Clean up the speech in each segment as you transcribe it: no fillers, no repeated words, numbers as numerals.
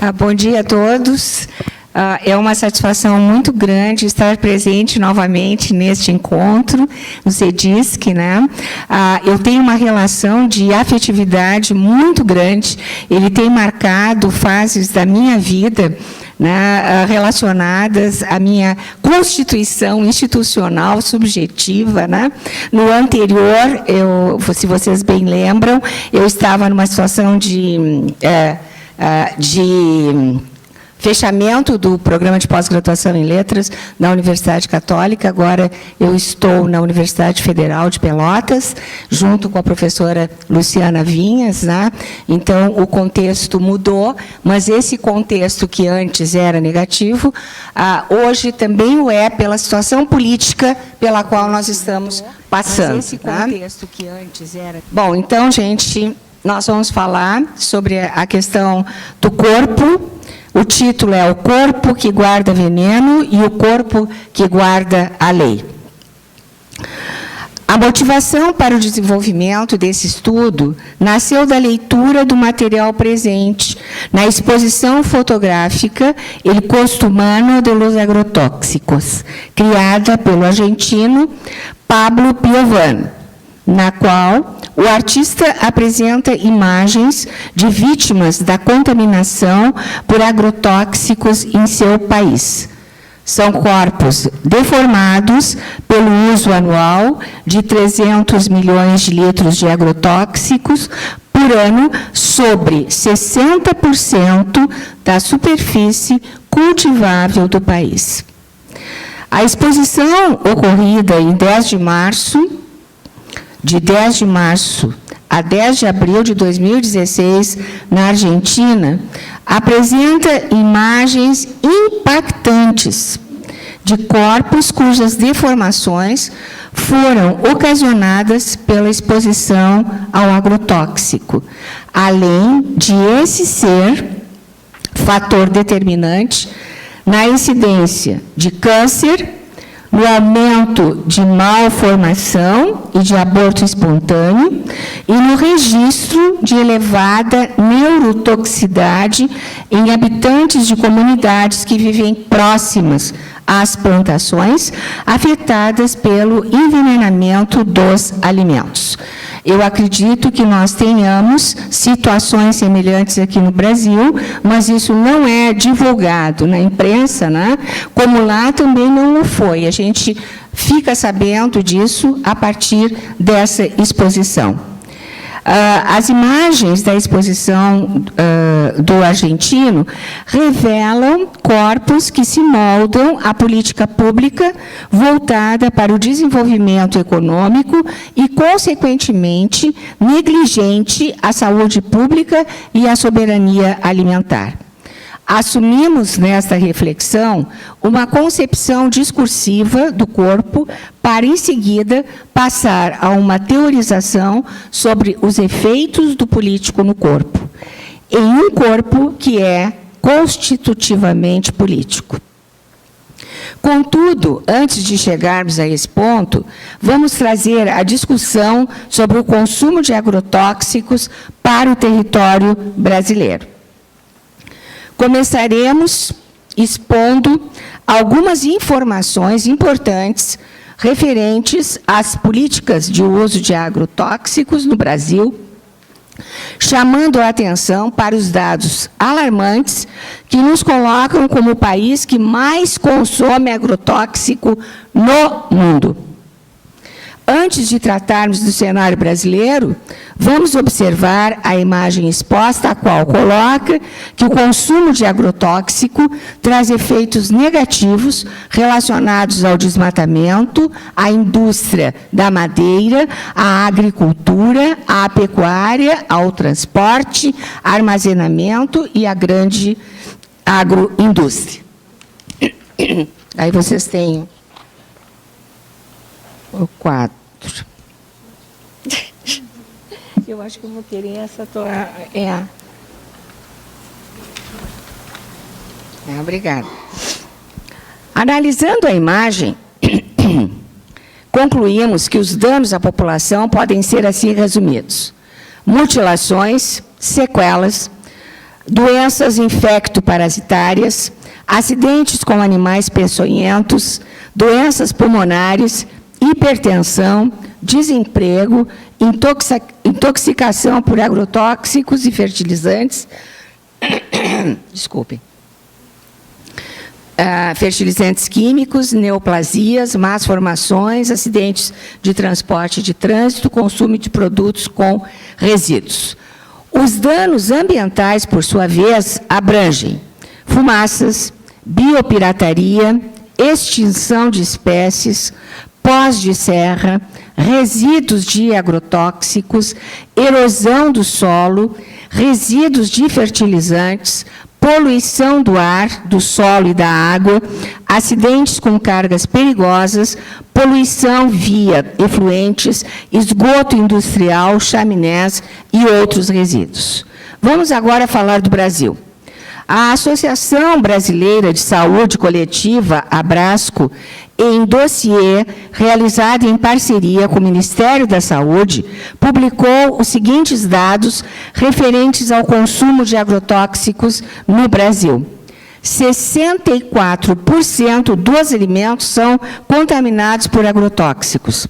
Bom dia a todos. É uma satisfação muito grande estar presente novamente neste encontro, no CEDISC, né? Eu tenho uma relação de afetividade muito grande, ele tem marcado fases da minha vida, né, relacionadas à minha constituição institucional subjetiva, né? No anterior, se vocês bem lembram, eu estava numa situação de fechamento do programa de pós-graduação em letras na Universidade Católica. Agora eu estou na Universidade Federal de Pelotas, junto com a professora Luciana Vinhas, né? Então, o contexto mudou, mas esse contexto que antes era negativo, hoje também o é pela situação política pela qual nós estamos passando. Mas esse contexto que antes era... Bom, então, gente, nós vamos falar sobre a questão do corpo. O título é O Corpo que Guarda Veneno e o Corpo que Guarda a Lei. A motivação para o desenvolvimento desse estudo nasceu da leitura do material presente na exposição fotográfica El Costo Humano de los Agrotóxicos, criada pelo argentino Pablo Piovani, na qual o artista apresenta imagens de vítimas da contaminação por agrotóxicos em seu país. São corpos deformados pelo uso anual de 300 milhões de litros de agrotóxicos por ano sobre 60% da superfície cultivável do país. A exposição ocorrida em 10 de março a 10 de abril de 2016, na Argentina, apresenta imagens impactantes de corpos cujas deformações foram ocasionadas pela exposição ao agrotóxico, além de esse ser fator determinante na incidência de câncer, no aumento de malformação e de aborto espontâneo e no registro de elevada neurotoxicidade em habitantes de comunidades que vivem próximas às plantações afetadas pelo envenenamento dos alimentos. Eu acredito que nós tenhamos situações semelhantes aqui no Brasil, mas isso não é divulgado na imprensa, né? Como lá também não o foi. A gente fica sabendo disso a partir dessa exposição. As imagens da exposição do argentino revelam corpos que se moldam à política pública voltada para o desenvolvimento econômico e, consequentemente, negligente à saúde pública e à soberania alimentar. Assumimos, nesta reflexão, uma concepção discursiva do corpo para, em seguida, passar a uma teorização sobre os efeitos do político no corpo, em um corpo que é constitutivamente político. Contudo, antes de chegarmos a esse ponto, vamos trazer a discussão sobre o consumo de agrotóxicos para o território brasileiro. Começaremos expondo algumas informações importantes referentes às políticas de uso de agrotóxicos no Brasil, chamando a atenção para os dados alarmantes que nos colocam como o país que mais consome agrotóxico no mundo. Antes de tratarmos do cenário brasileiro, vamos observar a imagem exposta, a qual coloca que o consumo de agrotóxico traz efeitos negativos relacionados ao desmatamento, à indústria da madeira, à agricultura, à pecuária, ao transporte, armazenamento e à grande agroindústria. Aí vocês têm o quadro. Eu acho que eu vou querer essa tua... Obrigada. Analisando a imagem, concluímos que os danos à população podem ser assim resumidos: mutilações, sequelas, doenças infectoparasitárias, acidentes com animais peçonhentos, doenças pulmonares, hipertensão, desemprego, intoxicação por agrotóxicos e fertilizantes, desculpem, fertilizantes químicos, neoplasias, más formações, acidentes de transporte e de trânsito, consumo de produtos com resíduos. Os danos ambientais, por sua vez, abrangem fumaças, biopirataria, extinção de espécies, pós de serra, resíduos de agrotóxicos, erosão do solo, resíduos de fertilizantes, poluição do ar, do solo e da água, acidentes com cargas perigosas, poluição via efluentes, esgoto industrial, chaminés e outros resíduos. Vamos agora falar do Brasil. A Associação Brasileira de Saúde Coletiva, Abrasco, em dossiê realizado em parceria com o Ministério da Saúde, publicou os seguintes dados referentes ao consumo de agrotóxicos no Brasil. 64% dos alimentos são contaminados por agrotóxicos.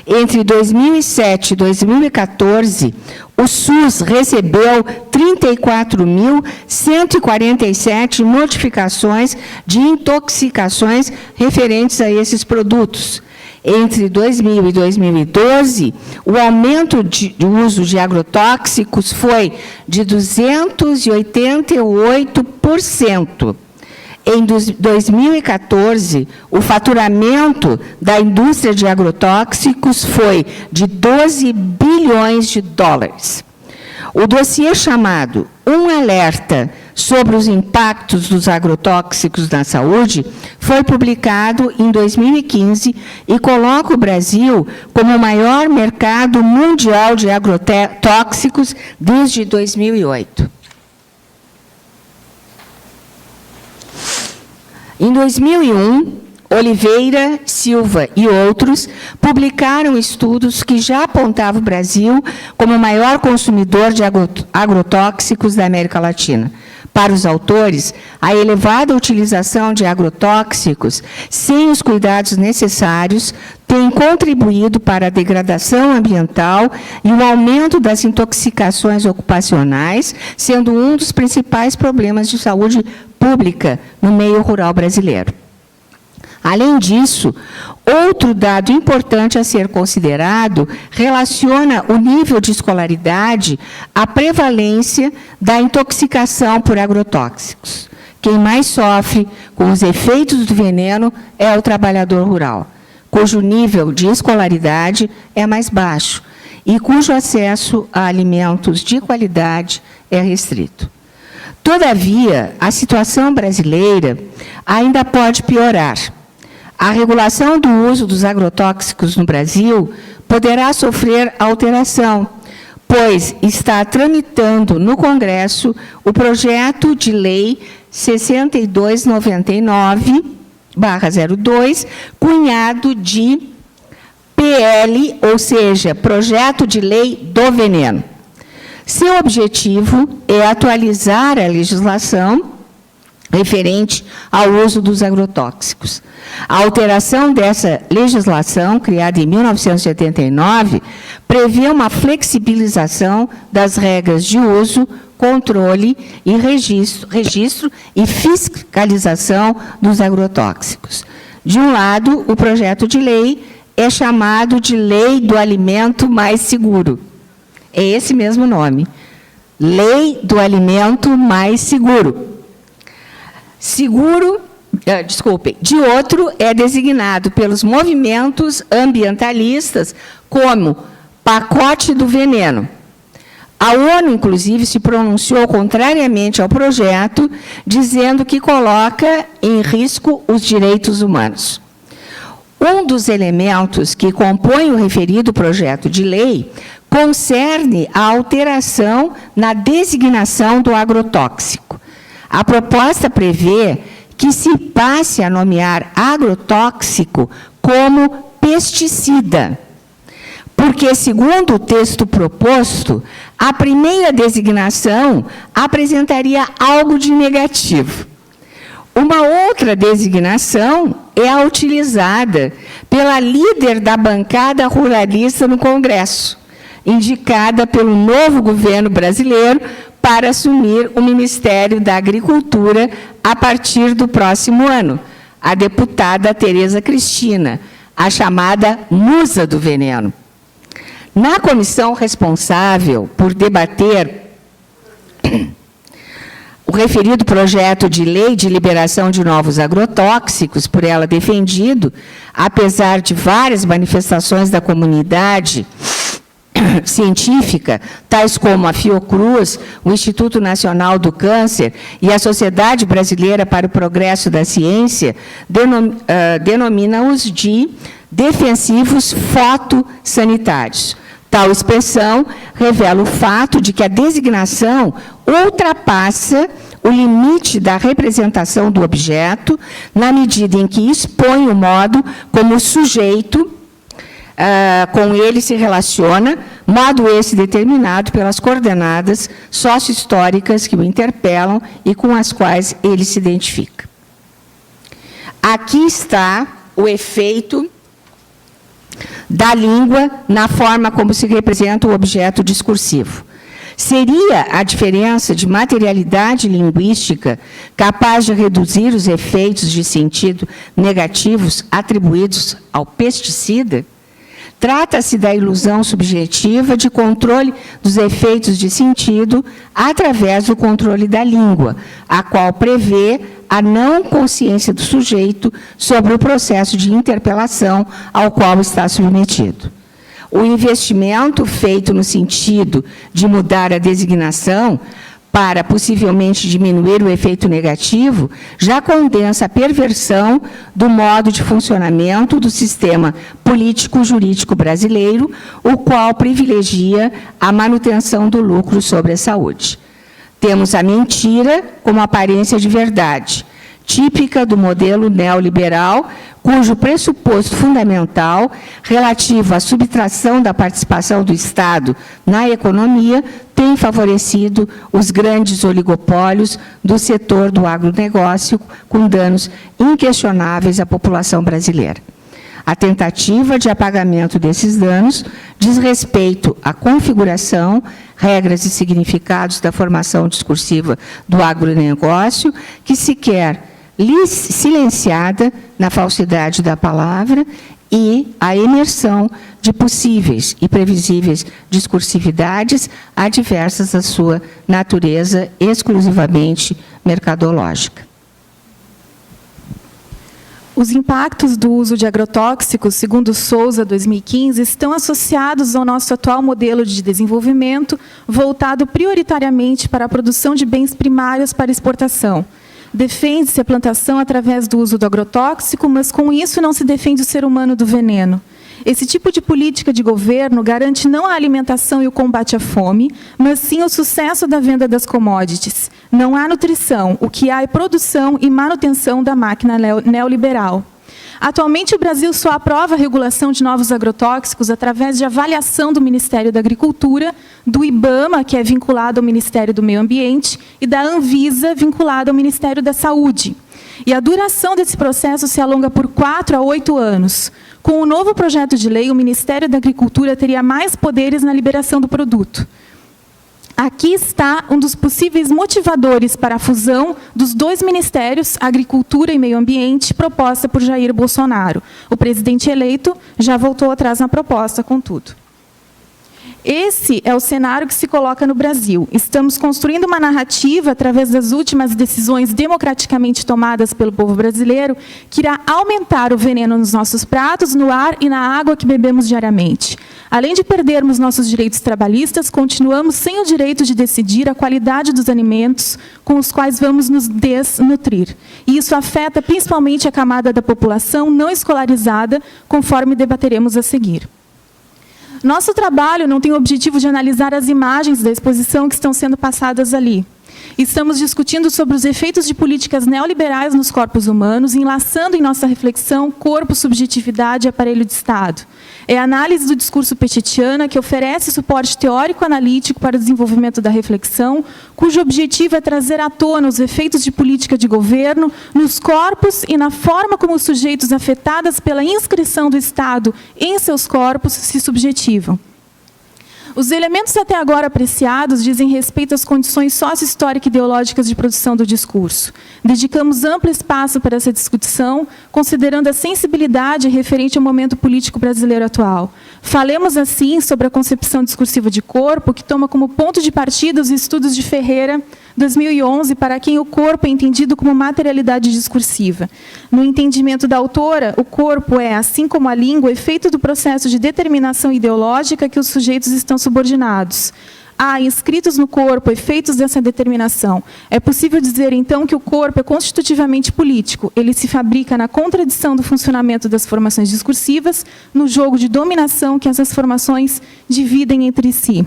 Entre 2007 e 2014, o SUS recebeu 34.147 notificações de intoxicações referentes a esses produtos. Entre 2000 e 2012, o aumento do uso de agrotóxicos foi de 288%. Em 2014, o faturamento da indústria de agrotóxicos foi de 12 bilhões de dólares. O dossiê chamado Um Alerta sobre os impactos dos agrotóxicos na saúde foi publicado em 2015 e coloca o Brasil como o maior mercado mundial de agrotóxicos desde 2008. Em 2001, Oliveira, Silva e outros publicaram estudos que já apontavam o Brasil como o maior consumidor de agrotóxicos da América Latina. Para os autores, a elevada utilização de agrotóxicos, sem os cuidados necessários, tem contribuído para a degradação ambiental e o aumento das intoxicações ocupacionais, sendo um dos principais problemas de saúde pública no meio rural brasileiro. Além disso, outro dado importante a ser considerado relaciona o nível de escolaridade à prevalência da intoxicação por agrotóxicos. Quem mais sofre com os efeitos do veneno é o trabalhador rural, cujo nível de escolaridade é mais baixo e cujo acesso a alimentos de qualidade é restrito. Todavia, a situação brasileira ainda pode piorar. A regulação do uso dos agrotóxicos no Brasil poderá sofrer alteração, pois está tramitando no Congresso o projeto de lei 6299/02, cunhado de PL, ou seja, Projeto de Lei do Veneno. Seu objetivo é atualizar a legislação referente ao uso dos agrotóxicos. A alteração dessa legislação, criada em 1989, prevê uma flexibilização das regras de uso, controle e registro e fiscalização dos agrotóxicos. De um lado, o projeto de lei é chamado de Lei do Alimento Mais Seguro. É esse mesmo nome. Lei do Alimento Mais Seguro. De outro, é designado pelos movimentos ambientalistas como pacote do veneno. A ONU, inclusive, se pronunciou contrariamente ao projeto, dizendo que coloca em risco os direitos humanos. Um dos elementos que compõem o referido projeto de lei concerne a alteração na designação do agrotóxico. A proposta prevê que se passe a nomear agrotóxico como pesticida, porque, segundo o texto proposto, a primeira designação apresentaria algo de negativo. Uma outra designação é a utilizada pela líder da bancada ruralista no Congresso, indicada pelo novo governo brasileiro para assumir o Ministério da Agricultura a partir do próximo ano, a deputada Tereza Cristina, a chamada musa do veneno. Na comissão responsável por debater o referido projeto de lei de liberação de novos agrotóxicos, por ela defendido, apesar de várias manifestações da comunidade científica, tais como a Fiocruz, o Instituto Nacional do Câncer e a Sociedade Brasileira para o Progresso da Ciência, denomina-os de defensivos fotossanitários. Tal expressão revela o fato de que a designação ultrapassa o limite da representação do objeto, na medida em que expõe o modo como o sujeito com ele se relaciona, modo esse determinado pelas coordenadas sócio-históricas que o interpelam e com as quais ele se identifica. Aqui está o efeito da língua na forma como se representa o objeto discursivo. Seria a diferença de materialidade linguística capaz de reduzir os efeitos de sentido negativos atribuídos ao pesticida? Trata-se da ilusão subjetiva de controle dos efeitos de sentido através do controle da língua, a qual prevê a não consciência do sujeito sobre o processo de interpelação ao qual está submetido. O investimento feito no sentido de mudar a designação para possivelmente diminuir o efeito negativo, já condensa a perversão do modo de funcionamento do sistema político-jurídico brasileiro, o qual privilegia a manutenção do lucro sobre a saúde. Temos a mentira como aparência de verdade, típica do modelo neoliberal, cujo pressuposto fundamental, relativo à subtração da participação do Estado na economia, tem favorecido os grandes oligopólios do setor do agronegócio, com danos inquestionáveis à população brasileira. A tentativa de apagamento desses danos diz respeito à configuração, regras e significados da formação discursiva do agronegócio, que se quer silenciada na falsidade da palavra e a imersão de possíveis e previsíveis discursividades adversas à sua natureza exclusivamente mercadológica. Os impactos do uso de agrotóxicos, segundo Souza, 2015, estão associados ao nosso atual modelo de desenvolvimento, voltado prioritariamente para a produção de bens primários para exportação. Defende-se a plantação através do uso do agrotóxico, mas com isso não se defende o ser humano do veneno. Esse tipo de política de governo garante não a alimentação e o combate à fome, mas sim o sucesso da venda das commodities. Não há nutrição, o que há é produção e manutenção da máquina neoliberal. Atualmente, o Brasil só aprova a regulação de novos agrotóxicos através de avaliação do Ministério da Agricultura, do IBAMA, que é vinculado ao Ministério do Meio Ambiente, e da Anvisa, vinculado ao Ministério da Saúde. E a duração desse processo se alonga por 4 a 8 anos. Com o novo projeto de lei, o Ministério da Agricultura teria mais poderes na liberação do produto. Aqui está um dos possíveis motivadores para a fusão dos dois ministérios, Agricultura e Meio Ambiente, proposta por Jair Bolsonaro. O presidente eleito já voltou atrás na proposta, contudo. Esse é o cenário que se coloca no Brasil. Estamos construindo uma narrativa, através das últimas decisões democraticamente tomadas pelo povo brasileiro, que irá aumentar o veneno nos nossos pratos, no ar e na água que bebemos diariamente. Além de perdermos nossos direitos trabalhistas, continuamos sem o direito de decidir a qualidade dos alimentos com os quais vamos nos desnutrir. E isso afeta principalmente a camada da população não escolarizada, conforme debateremos a seguir. Nosso trabalho não tem o objetivo de analisar as imagens da exposição que estão sendo passadas ali. Estamos discutindo sobre os efeitos de políticas neoliberais nos corpos humanos, enlaçando em nossa reflexão corpo, subjetividade e aparelho de Estado. É a análise do discurso petitiana que oferece suporte teórico-analítico para o desenvolvimento da reflexão, cujo objetivo é trazer à tona os efeitos de política de governo nos corpos e na forma como os sujeitos afetados pela inscrição do Estado em seus corpos se subjetivam. Os elementos até agora apreciados dizem respeito às condições sócio-histórico ideológicas de produção do discurso. Dedicamos amplo espaço para essa discussão, considerando a sensibilidade referente ao momento político brasileiro atual. Falemos, assim, sobre a concepção discursiva de corpo, que toma como ponto de partida os estudos de Ferreira, 2011, para quem o corpo é entendido como materialidade discursiva. No entendimento da autora, o corpo é, assim como a língua, efeito do processo de determinação ideológica que os sujeitos estão subordinados. Há inscritos no corpo efeitos dessa determinação. É possível dizer, então, que o corpo é constitutivamente político. Ele se fabrica na contradição do funcionamento das formações discursivas, no jogo de dominação que essas formações dividem entre si.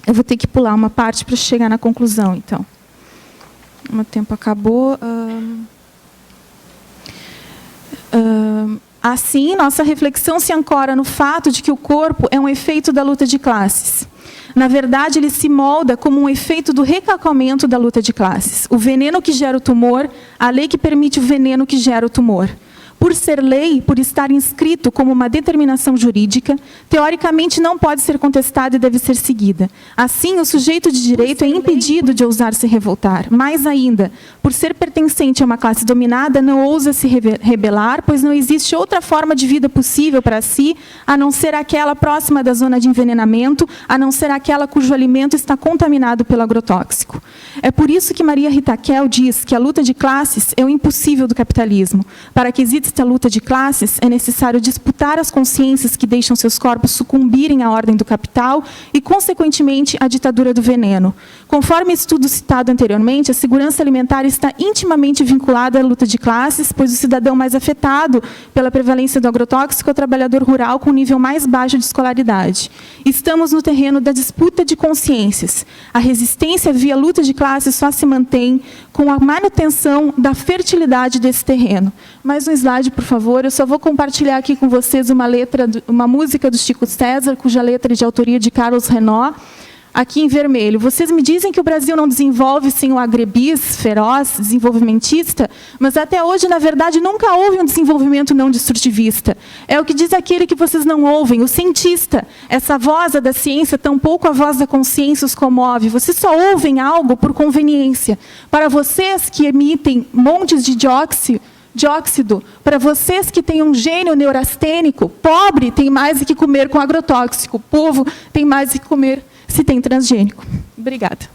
Eu vou ter que pular uma parte para chegar na conclusão, então. O meu tempo acabou. Assim, nossa reflexão se ancora no fato de que o corpo é um efeito da luta de classes. Na verdade, ele se molda como um efeito do recalcamento da luta de classes. O veneno que gera o tumor, a lei que permite o veneno que gera o tumor. Por ser lei, por estar inscrito como uma determinação jurídica, teoricamente não pode ser contestada e deve ser seguida. Assim, o sujeito de direito é impedido de ousar se revoltar. Mais ainda, por ser pertencente a uma classe dominada, não ousa se rebelar, pois não existe outra forma de vida possível para si, a não ser aquela próxima da zona de envenenamento, a não ser aquela cujo alimento está contaminado pelo agrotóxico. É por isso que Maria Rita Kell diz que a luta de classes é o impossível do capitalismo. Para que exista esta luta de classes, é necessário disputar as consciências que deixam seus corpos sucumbirem à ordem do capital e, consequentemente, à ditadura do veneno. Conforme estudo citado anteriormente, a segurança alimentar está intimamente vinculada à luta de classes, pois o cidadão mais afetado pela prevalência do agrotóxico é o trabalhador rural com nível mais baixo de escolaridade. Estamos no terreno da disputa de consciências. A resistência via luta de classes só se mantém com a manutenção da fertilidade desse terreno. Mais um slide, por favor. Eu só vou compartilhar aqui com vocês uma música do Chico César, cuja letra é de autoria de Carlos Renaud, aqui em vermelho. Vocês me dizem que o Brasil não desenvolve sem o agrebis feroz, desenvolvimentista, mas até hoje, na verdade, nunca houve um desenvolvimento não destrutivista. É o que diz aquele que vocês não ouvem, o cientista. Essa voz da ciência, tampouco a voz da consciência os comove. Vocês só ouvem algo por conveniência. Para vocês que emitem montes de dióxido, para vocês que têm um gênio neurastênico, pobre tem mais do que comer com agrotóxico, povo tem mais do que comer se tem transgênico. Obrigada.